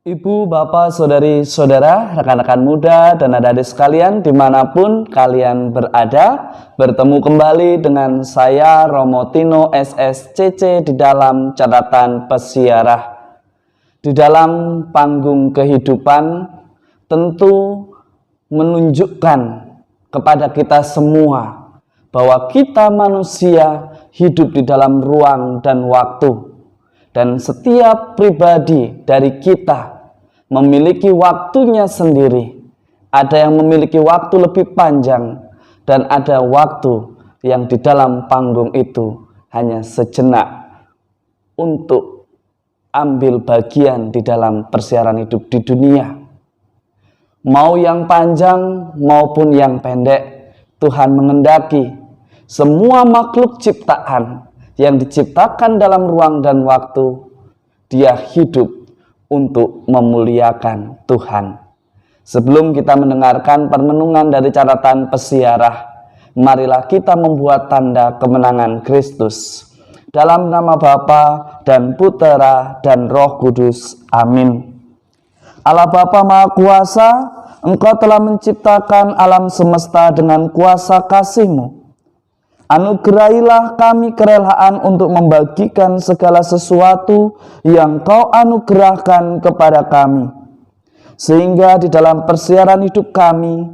Ibu, bapak, saudari, saudara, rekan-rekan muda, dan adik-adik sekalian dimanapun kalian berada, bertemu kembali dengan saya Romo Tino SSCC di dalam catatan pesiarah. Di dalam panggung kehidupan tentu menunjukkan kepada kita semua bahwa kita manusia hidup di dalam ruang dan waktu. Dan setiap pribadi dari kita memiliki waktunya sendiri. Ada yang memiliki waktu lebih panjang dan ada waktu yang di dalam panggung itu hanya sejenak untuk ambil bagian di dalam persiaran hidup di dunia. Mau yang panjang maupun yang pendek, Tuhan mengendaki semua makhluk ciptaan yang diciptakan dalam ruang dan waktu, dia hidup untuk memuliakan Tuhan. Sebelum kita mendengarkan permenungan dari catatan pesiarah, marilah kita membuat tanda kemenangan Kristus. Dalam nama Bapa dan Putera dan Roh Kudus. Amin. Allah Bapa Maha Kuasa, Engkau telah menciptakan alam semesta dengan kuasa kasih-Mu. Anugerahilah kami kerelaan untuk membagikan segala sesuatu yang Kau anugerahkan kepada kami. Sehingga di dalam persiaran hidup kami,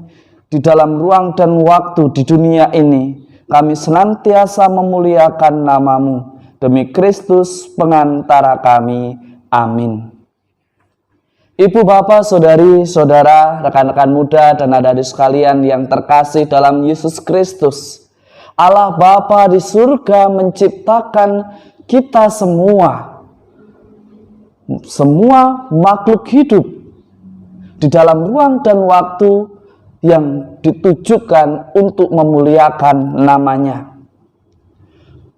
di dalam ruang dan waktu di dunia ini, kami senantiasa memuliakan nama-Mu. Demi Kristus pengantara kami. Amin. Ibu, bapak, saudari, saudara, rekan-rekan muda, dan adik-adik sekalian yang terkasih dalam Yesus Kristus, Allah Bapa di surga menciptakan kita semua makhluk hidup di dalam ruang dan waktu yang ditujukan untuk memuliakan namanya.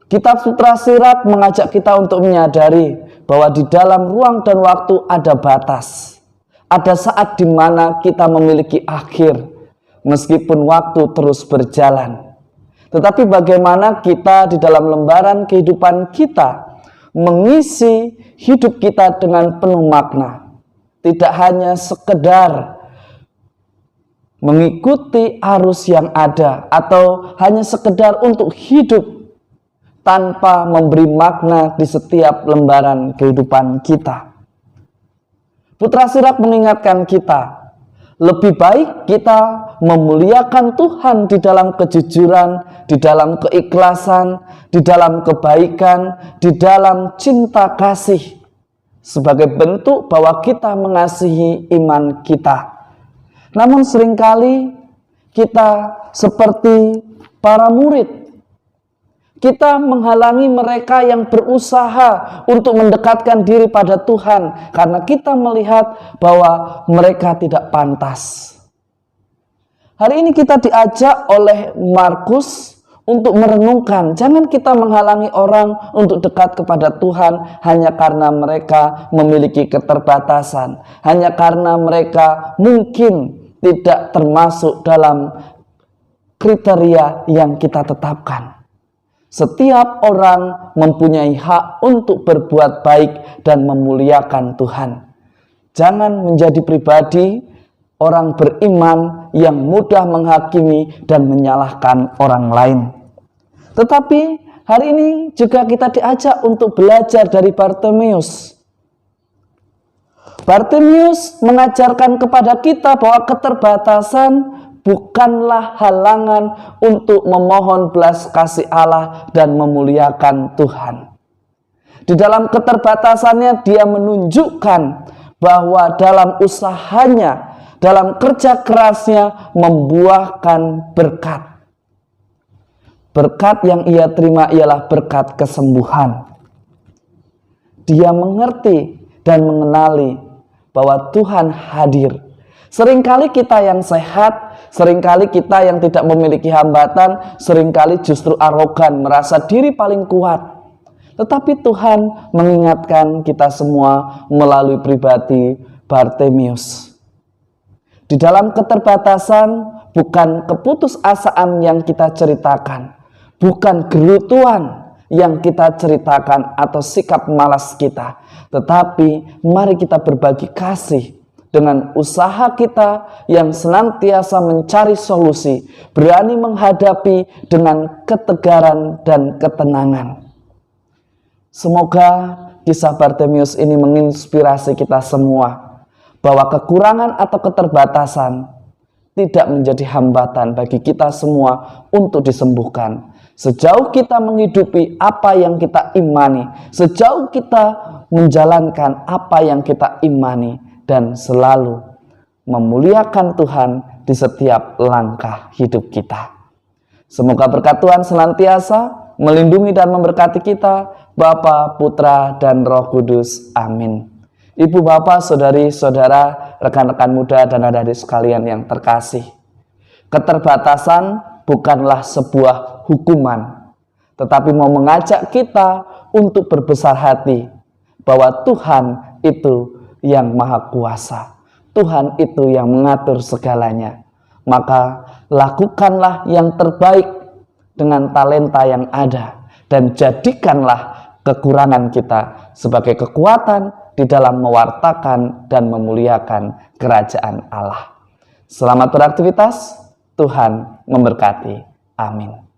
Kitab Sutra Sirat mengajak kita untuk menyadari bahwa di dalam ruang dan waktu ada batas. Ada saat di mana kita memiliki akhir meskipun waktu terus berjalan. Tetapi bagaimana kita di dalam lembaran kehidupan kita mengisi hidup kita dengan penuh makna. Tidak hanya sekedar mengikuti arus yang ada atau hanya sekedar untuk hidup tanpa memberi makna di setiap lembaran kehidupan kita. Putra Sirat mengingatkan kita, lebih baik kita memuliakan Tuhan di dalam kejujuran, di dalam keikhlasan, di dalam kebaikan, di dalam cinta kasih. Sebagai bentuk bahwa kita mengasihi iman kita. Namun seringkali kita seperti para murid. Kita menghalangi mereka yang berusaha untuk mendekatkan diri pada Tuhan karena kita melihat bahwa mereka tidak pantas. Hari ini kita diajak oleh Markus untuk merenungkan, jangan kita menghalangi orang untuk dekat kepada Tuhan hanya karena mereka memiliki keterbatasan, hanya karena mereka mungkin tidak termasuk dalam kriteria yang kita tetapkan. Setiap orang mempunyai hak untuk berbuat baik dan memuliakan Tuhan. Jangan menjadi pribadi orang beriman yang mudah menghakimi dan menyalahkan orang lain. Tetapi hari ini juga kita diajak untuk belajar dari Bartimeus. Bartimeus mengajarkan kepada kita bahwa keterbatasan bukanlah halangan untuk memohon belas kasih Allah dan memuliakan Tuhan. Di dalam keterbatasannya dia menunjukkan bahwa dalam usahanya, dalam kerja kerasnya membuahkan berkat. Berkat yang ia terima ialah berkat kesembuhan. Dia mengerti dan mengenali bahwa Tuhan hadir. Seringkali kita yang sehat, seringkali kita yang tidak memiliki hambatan, seringkali justru arogan, merasa diri paling kuat. Tetapi Tuhan mengingatkan kita semua melalui pribadi Bartimeus. Di dalam keterbatasan bukan keputusasaan yang kita ceritakan, bukan gerutuan yang kita ceritakan atau sikap malas kita, tetapi mari kita berbagi kasih dengan usaha kita yang senantiasa mencari solusi, berani menghadapi dengan ketegaran dan ketenangan. Semoga kisah Bartimius ini menginspirasi kita semua bahwa kekurangan atau keterbatasan tidak menjadi hambatan bagi kita semua untuk disembuhkan. Sejauh kita menghidupi apa yang kita imani, sejauh kita menjalankan apa yang kita imani, dan selalu memuliakan Tuhan di setiap langkah hidup kita. Semoga berkat Tuhan senantiasa melindungi dan memberkati kita, Bapa, Putra, dan Roh Kudus. Amin. Ibu, Bapak, saudari-saudara, rekan-rekan muda, dan adik-adik sekalian yang terkasih, keterbatasan bukanlah sebuah hukuman, tetapi mau mengajak kita untuk berbesar hati bahwa Tuhan itu yang maha kuasa, Tuhan itu yang mengatur segalanya. Maka lakukanlah yang terbaik dengan talenta yang ada, dan jadikanlah kekurangan kita sebagai kekuatan di dalam mewartakan dan memuliakan kerajaan Allah. Selamat beraktivitas, Tuhan memberkati. Amin.